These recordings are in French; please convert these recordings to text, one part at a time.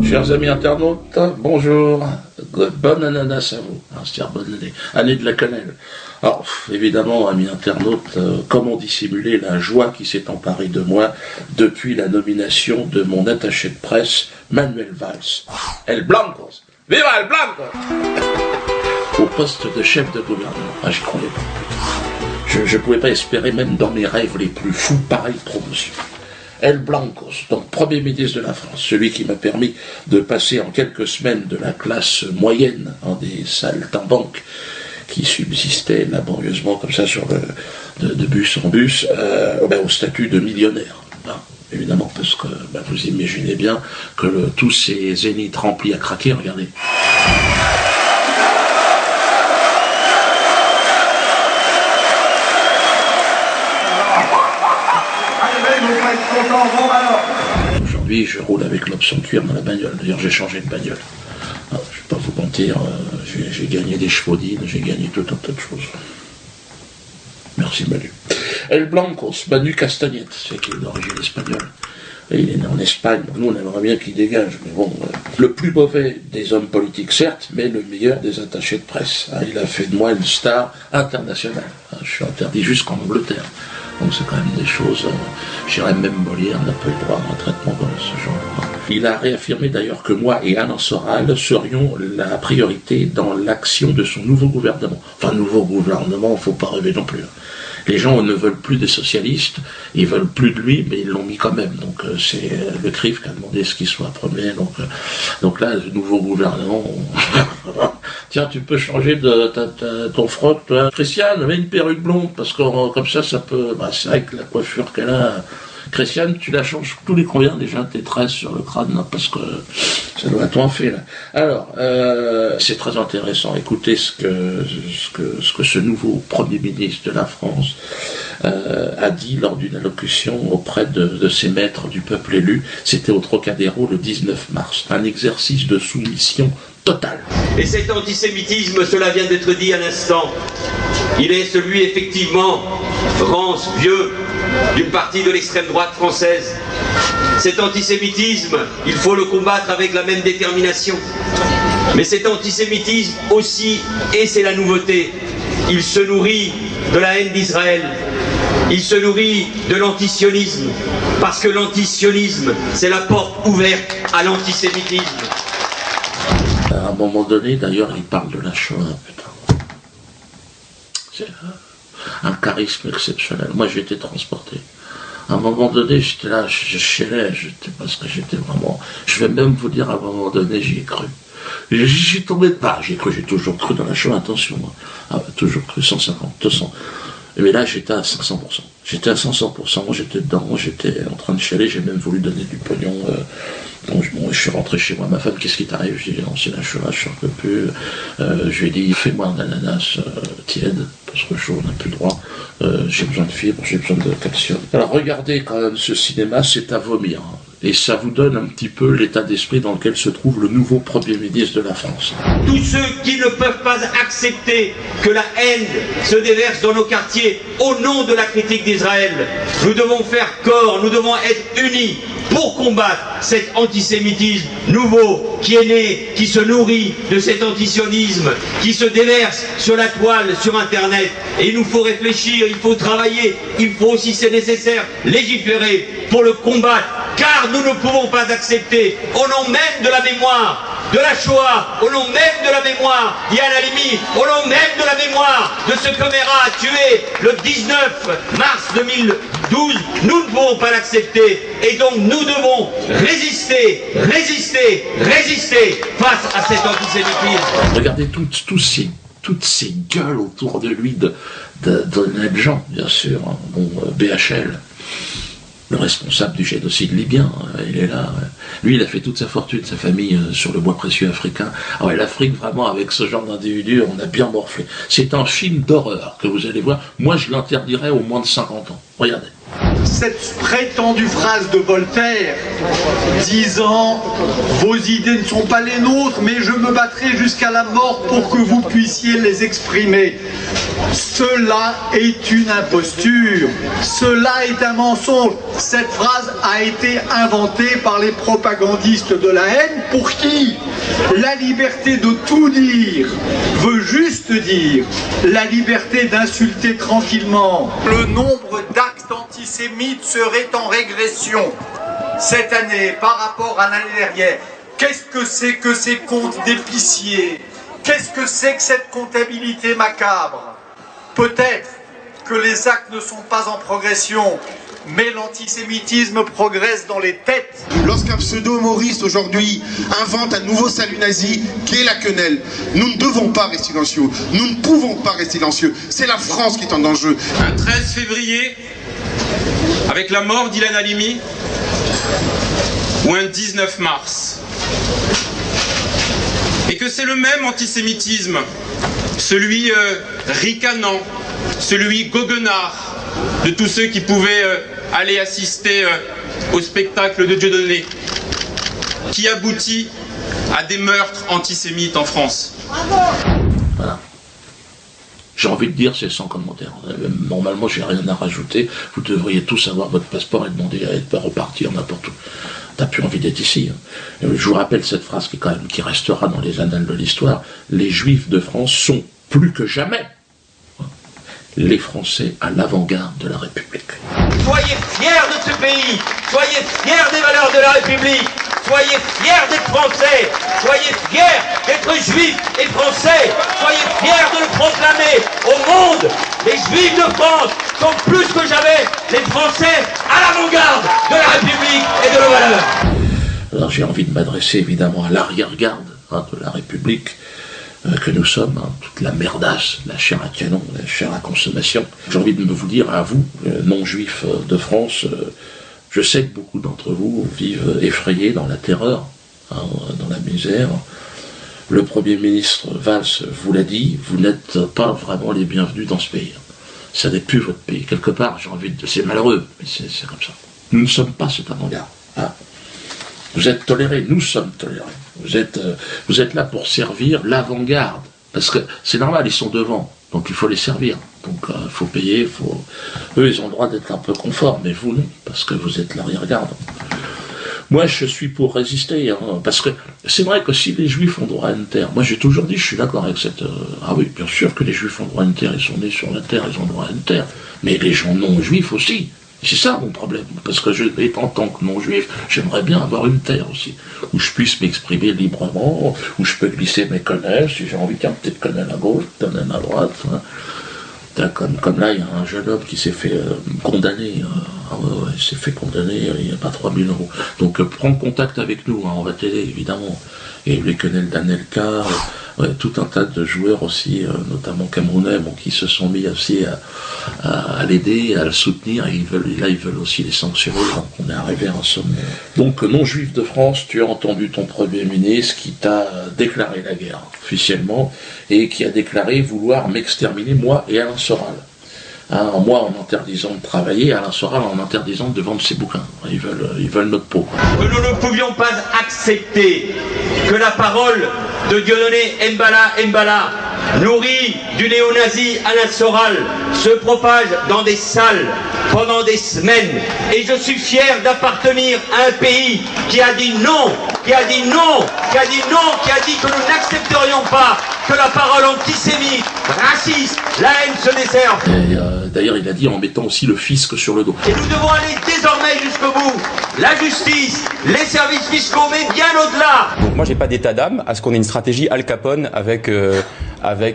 Chers amis internautes, bonjour, bonne ananas à vous, c'est-à-dire bonne année de la cannelle. Alors, évidemment, amis internautes, comment dissimuler la joie qui s'est emparée de moi depuis la nomination de mon attaché de presse, Manuel Valls, El Blancos, viva El Blancos, au poste de chef de gouvernement. Ah, j'y croyais pas. Je ne pouvais pas espérer, même dans mes rêves les plus fous, pareille promotion. El Blancos, donc Premier ministre de la France, celui qui m'a permis de passer en quelques semaines de la classe moyenne en des saltimbanques qui subsistaient laborieusement comme ça de bus en bus, au statut de millionnaire. Hein, évidemment, parce que vous imaginez bien que tous ces zéniths remplis à craquer, regardez. Aujourd'hui, je roule avec l'option cuir dans la bagnole. D'ailleurs, j'ai changé de bagnole. Je ne vais pas vous mentir, j'ai gagné des chevaudides, j'ai gagné tout un tas de choses. Merci Manu. El Blancos, Manu Castagnette, c'est qu'il est d'origine espagnole. Et il est né en Espagne, nous on aimerait bien qu'il dégage, mais bon, le plus mauvais des hommes politiques certes, mais le meilleur des attachés de presse. Il a fait de moi une star internationale. Je suis interdit jusqu'en Angleterre. Donc c'est quand même des choses, j'irais même Molière n'a pas eu droit à un traitement de ce genre. Il a réaffirmé d'ailleurs que moi et Alain Soral serions la priorité dans l'action de son nouveau gouvernement. Enfin, nouveau gouvernement, il ne faut pas rêver non plus. Les gens ne veulent plus des socialistes, ils veulent plus de lui, mais ils l'ont mis quand même. Donc c'est le CRIF qui a demandé ce qu'il soit premier. Donc là, le nouveau gouvernement... Tiens, tu peux changer ton froc, toi. Christiane, mets une perruque blonde, parce que comme ça peut... c'est vrai que la coiffure qu'elle a... Christiane, tu la changes tous les combien déjà tes tresses sur le crâne, non, parce que ça doit être en fait là. Alors, c'est très intéressant. Écoutez ce que ce nouveau Premier ministre de la France a dit lors d'une allocution auprès de ses maîtres du peuple élu. C'était au Trocadéro le 19 mars. Un exercice de soumission totale. Et cet antisémitisme, cela vient d'être dit à l'instant, il est celui effectivement rance, vieux, d'une partie de l'extrême droite française. Cet antisémitisme, il faut le combattre avec la même détermination. Mais cet antisémitisme aussi, et c'est la nouveauté, il se nourrit de la haine d'Israël. Il se nourrit de l'antisionisme, parce que l'antisionisme, c'est la porte ouverte à l'antisémitisme. À un moment donné, d'ailleurs, il parle de la Shoah, putain. C'est un charisme exceptionnel. Moi, j'ai été transporté. À un moment donné, j'étais là, je chialais, parce que j'étais vraiment... Je vais même vous dire, à un moment donné, j'y ai cru. J'y tombé pas, j'ai toujours cru dans la Shoah, attention. Toujours cru, 150, 200. Mais là, j'étais à 500%. J'étais à 500%, j'étais dedans, j'étais en train de chialer, j'ai même voulu donner du pognon. Je suis rentré chez moi, ma femme, qu'est-ce qui t'arrive? Je dis, non, c'est la Shoah, je ne peux plus. Je lui ai dit, fais-moi un ananas tiède, parce que chaud, on n'a plus le droit. J'ai besoin de fibres, j'ai besoin de calcium. Alors regardez quand même ce cinéma, c'est à vomir. Et ça vous donne un petit peu l'état d'esprit dans lequel se trouve le nouveau Premier ministre de la France. Tous ceux qui ne peuvent pas accepter que la haine se déverse dans nos quartiers au nom de la critique d'Israël, nous devons faire corps, nous devons être unis pour combattre cet antisémitisme nouveau qui est né, qui se nourrit de cet antisionisme, qui se déverse sur la toile, sur Internet. Et il nous faut réfléchir, il faut travailler, il faut aussi, c'est nécessaire, légiférer pour le combattre, car nous ne pouvons pas accepter, au nom même de la mémoire de la Shoah, au nom même de la mémoire d'Yad Halimi, au nom même de la mémoire de ce que Mera a tué le 19 mars 2012, nous ne pouvons pas l'accepter. Et donc nous devons résister face à cet antisémitisme. Regardez toutes ces gueules autour de lui, d'honnêtes gens, bien sûr, hein. Bon, BHL. Le responsable du génocide libyen, il est là. Lui, il a fait toute sa fortune, sa famille, sur le bois précieux africain. Ah ouais, l'Afrique, vraiment, avec ce genre d'individu, on a bien morflé. C'est un film d'horreur que vous allez voir. Moi, je l'interdirais au moins de 50 ans. Regardez. cette prétendue phrase de Voltaire disant « Vos idées ne sont pas les nôtres, mais je me battrai jusqu'à la mort pour que vous puissiez les exprimer ». Cela est une imposture, cela est un mensonge. Cette phrase a été inventée par les propagandistes de la haine pour qui la liberté de tout dire veut juste dire la liberté d'insulter tranquillement. Le nombre d'actes antisémites serait en régression cette année par rapport à l'année dernière. Qu'est-ce que c'est que ces comptes d'épiciers? Qu'est-ce que c'est que cette comptabilité macabre? Peut-être que les actes ne sont pas en progression, mais l'antisémitisme progresse dans les têtes. Lorsqu'un pseudo-humoriste aujourd'hui invente un nouveau salut nazi qui est la quenelle, nous ne devons pas rester silencieux, nous ne pouvons pas rester silencieux, c'est la France qui est en danger. Un 13 février, avec la mort d'Ilan Halimi, ou un 19 mars. Et que c'est le même antisémitisme, celui ricanant, celui goguenard de tous ceux qui pouvaient aller assister au spectacle de Dieudonné, qui aboutit à des meurtres antisémites en France. Voilà. J'ai envie de dire, c'est sans commentaire. Normalement, j'ai rien à rajouter. Vous devriez tous avoir votre passeport et demander à être repartir n'importe où. T'as plus envie d'être ici. Je vous rappelle cette phrase qui restera dans les annales de l'histoire. Les Juifs de France sont plus que jamais les Français à l'avant-garde de la République. Soyez fiers de ce pays, soyez fiers des valeurs de la République, soyez fiers d'être Français, soyez fiers d'être Juifs et Français, soyez fiers de le proclamer au monde. Les Juifs de France sont plus que jamais les Français à l'avant-garde de la République et de nos valeurs. Alors j'ai envie de m'adresser évidemment à l'arrière-garde de la République, que nous sommes, toute la merdasse, la chair à canon, la chair à consommation. J'ai envie de vous dire à vous, non-juifs de France, je sais que beaucoup d'entre vous vivent effrayés dans la terreur, dans la misère. Le Premier ministre Valls vous l'a dit, vous n'êtes pas vraiment les bienvenus dans ce pays. Ça n'est plus votre pays. Quelque part, j'ai envie de... C'est malheureux, mais c'est comme ça. Nous ne sommes pas cet avant-garde. Vous êtes tolérés, nous sommes tolérés. Vous êtes là pour servir l'avant-garde. Parce que c'est normal, ils sont devant. Donc il faut les servir. Donc il faut payer, eux, ils ont le droit d'être un peu confort, mais vous non, parce que vous êtes l'arrière-garde. Moi, je suis pour résister, parce que c'est vrai que si les Juifs ont droit à une terre, moi j'ai toujours dit, je suis d'accord avec cette... Ah oui, bien sûr que les Juifs ont droit à une terre, ils sont nés sur la terre, ils ont droit à une terre. Mais les gens non-juifs aussi. C'est ça mon problème, parce que en tant que non-juif, j'aimerais bien avoir une terre aussi, où je puisse m'exprimer librement, où je peux glisser mes quenelles, si j'ai envie, tiens, peut-être quenelle à gauche, quenelle à droite. Comme là, il y a un jeune homme qui s'est fait condamner, il s'est fait condamner, il n'y a pas 3000 €. Donc prends contact avec nous, on va t'aider évidemment. Et les quenelles d'Anelka, tout un tas de joueurs aussi, notamment camerounais, qui se sont mis aussi à l'aider, à le soutenir, et ils veulent aussi les sanctionner, donc on est arrivé à un sommet. Donc non-juif de France, tu as entendu ton Premier ministre qui t'a déclaré la guerre officiellement, et qui a déclaré vouloir m'exterminer, moi et Alain Soral. Moi en interdisant de travailler, Alain Soral en interdisant de vendre ses bouquins. Ils veulent notre peau. Que nous ne pouvions pas accepter que la parole de Dieudonné Mbala, nourri du néo-nazi Alain Soral, se propage dans des salles pendant des semaines. Et je suis fier d'appartenir à un pays qui a dit non, qui a dit que nous n'accepterions pas que la parole antisémite, raciste, la haine se desserve. D'ailleurs, il a dit en mettant aussi le fisc sur le dos. Et nous devons aller désormais jusqu'au bout. La justice, les services fiscaux, mais bien au-delà. Donc moi, j'ai pas d'état d'âme à ce qu'on ait une stratégie Al Capone avec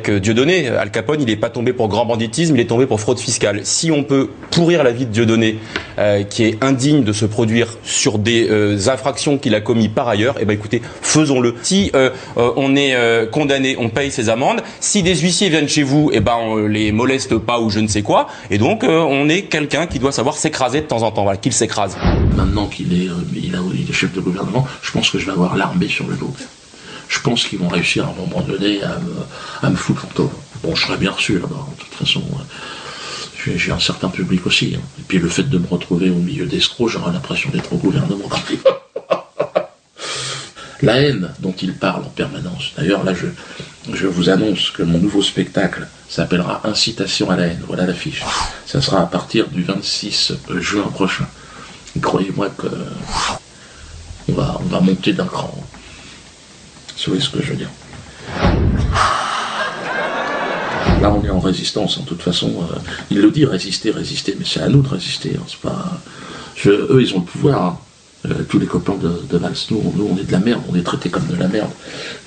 Dieudonné. Al Capone, il n'est pas tombé pour grand banditisme, il est tombé pour fraude fiscale. Si on peut pourrir la vie de Dieudonné, qui est indigne de se produire sur des infractions qu'il a commis par ailleurs, eh ben écoutez, faisons-le. Si on est condamné, on paye ses amendes. Si des huissiers viennent chez vous, eh ben on les moleste pas ou je ne sais quoi. Et donc on est quelqu'un qui doit savoir s'écraser de temps en temps, voilà, qu'il s'écrase. Maintenant qu'il est, il est chef de gouvernement, je pense que je vais avoir l'armée sur le dos. Je pense qu'ils vont réussir à un moment donné à me foutre en tôle. Bon, je serais bien reçu là-bas, de toute façon. J'ai un certain public aussi. Hein. Et puis le fait de me retrouver au milieu d'escrocs, j'aurai l'impression d'être au gouvernement. La haine dont il parle en permanence. D'ailleurs, là, je vous annonce que mon nouveau spectacle s'appellera Incitation à la haine. Voilà l'affiche. Ça sera à partir du 26 juin prochain. Croyez-moi que on va monter d'un cran. Vous voyez ce que je veux dire? Là, on est en résistance, en toute façon. Il le dit, résister, résister, mais c'est à nous de résister. Hein, c'est pas... eux, ils ont le pouvoir. Hein. Tous les copains de Valls, nous, on est de la merde, on est traités comme de la merde.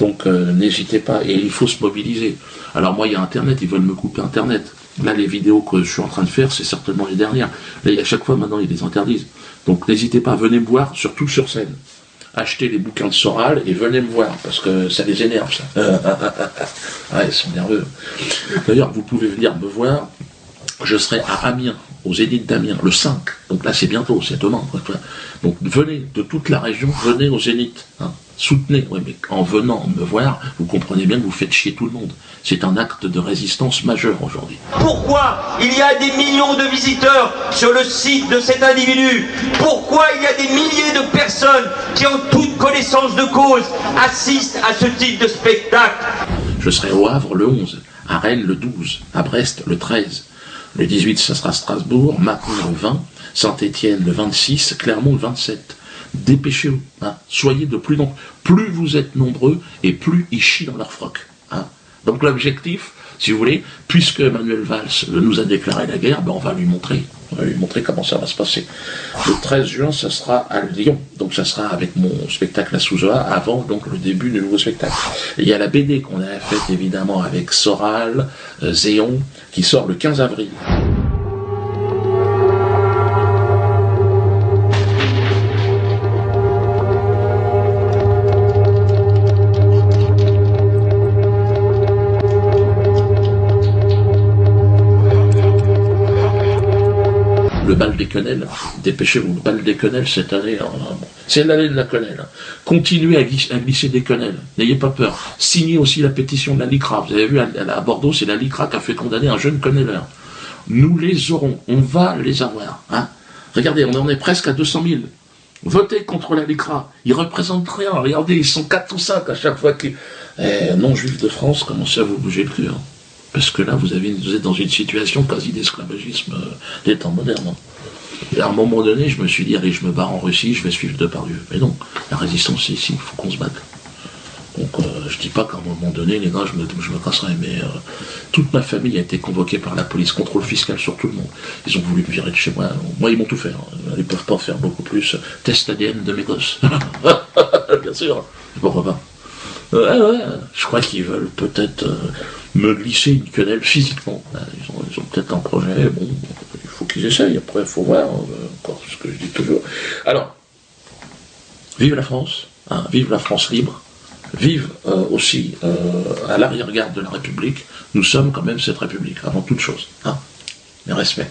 Donc, n'hésitez pas, et il faut se mobiliser. Alors, moi, il y a Internet, ils veulent me couper Internet. Là, les vidéos que je suis en train de faire, c'est certainement les dernières. Là, à chaque fois, maintenant, ils les interdisent. Donc, n'hésitez pas, venez me voir, surtout sur scène. Achetez les bouquins de Soral et venez me voir, parce que ça les énerve, ça. Ouais, ils sont nerveux. D'ailleurs, vous pouvez venir me voir, je serai à Amiens, au Zénith d'Amiens, le 5. Donc là, c'est bientôt, c'est demain. Donc venez de toute la région, venez au Zénith. Hein. Soutenez. Oui, mais en venant me voir, vous comprenez bien que vous faites chier tout le monde. C'est un acte de résistance majeur aujourd'hui. Pourquoi il y a des millions de visiteurs sur le site de cet individu? Pourquoi il y a des milliers de personnes qui, en toute connaissance de cause, assistent à ce type de spectacle? Je serai au Havre le 11, à Rennes le 12, à Brest le 13. Le 18, ça sera Strasbourg, Mâcon le 20, Saint-Étienne le 26, Clermont le 27. Dépêchez-vous, hein. Soyez de plus nombreux. Plus vous êtes nombreux, et plus ils chient dans leur froc. Hein. Donc l'objectif, si vous voulez, puisque Manuel Valls nous a déclaré la guerre, ben on va lui montrer. On va lui montrer comment ça va se passer. Le 13 juin, ça sera à Lyon. Donc ça sera avec mon spectacle à Souzoa, avant donc le début du nouveau spectacle. Et il y a la BD qu'on a faite évidemment avec Soral, Zéon, qui sort le 15 avril. Le bal des quenelles, dépêchez-vous, le bal des quenelles cette année, c'est l'année de la quenelle. Continuez à glisser des quenelles, n'ayez pas peur. Signez aussi la pétition de la LICRA. Vous avez vu, à Bordeaux, c'est la LICRA qui a fait condamner un jeune quenelleur. Nous les aurons, on va les avoir. Hein. Regardez, on en est presque à 200 000. Votez contre la LICRA, ils représentent rien. Regardez, ils sont 4 ou 5 à chaque fois qu'ils... non-juifs de France, commencez à vous bouger le cul. Hein. Parce que là, vous êtes dans une situation quasi d'esclavagisme des temps modernes. Hein. Et à un moment donné, je me suis dit, allez, je me barre en Russie, je vais suivre Depardieu. Mais non, la résistance, c'est ici, il faut qu'on se batte. Donc, je dis pas qu'à un moment donné, les gars, je me casserai, mais toute ma famille a été convoquée par la police, contrôle fiscal sur tout le monde. Ils ont voulu me virer de chez moi. Moi, ils m'ont tout fait. Hein. Ils peuvent pas faire beaucoup plus. Test ADN de mes gosses. Bien sûr. Pourquoi pas. Je crois qu'ils veulent peut-être me glisser une quenelle physiquement. Ils ont peut-être un projet, bon, il faut qu'ils essayent, après il faut voir, encore ce que je dis toujours. Alors, vive la France, hein, vive la France libre, vive aussi à l'arrière-garde de la République, nous sommes quand même cette République, avant toute chose. Hein. Mes respects.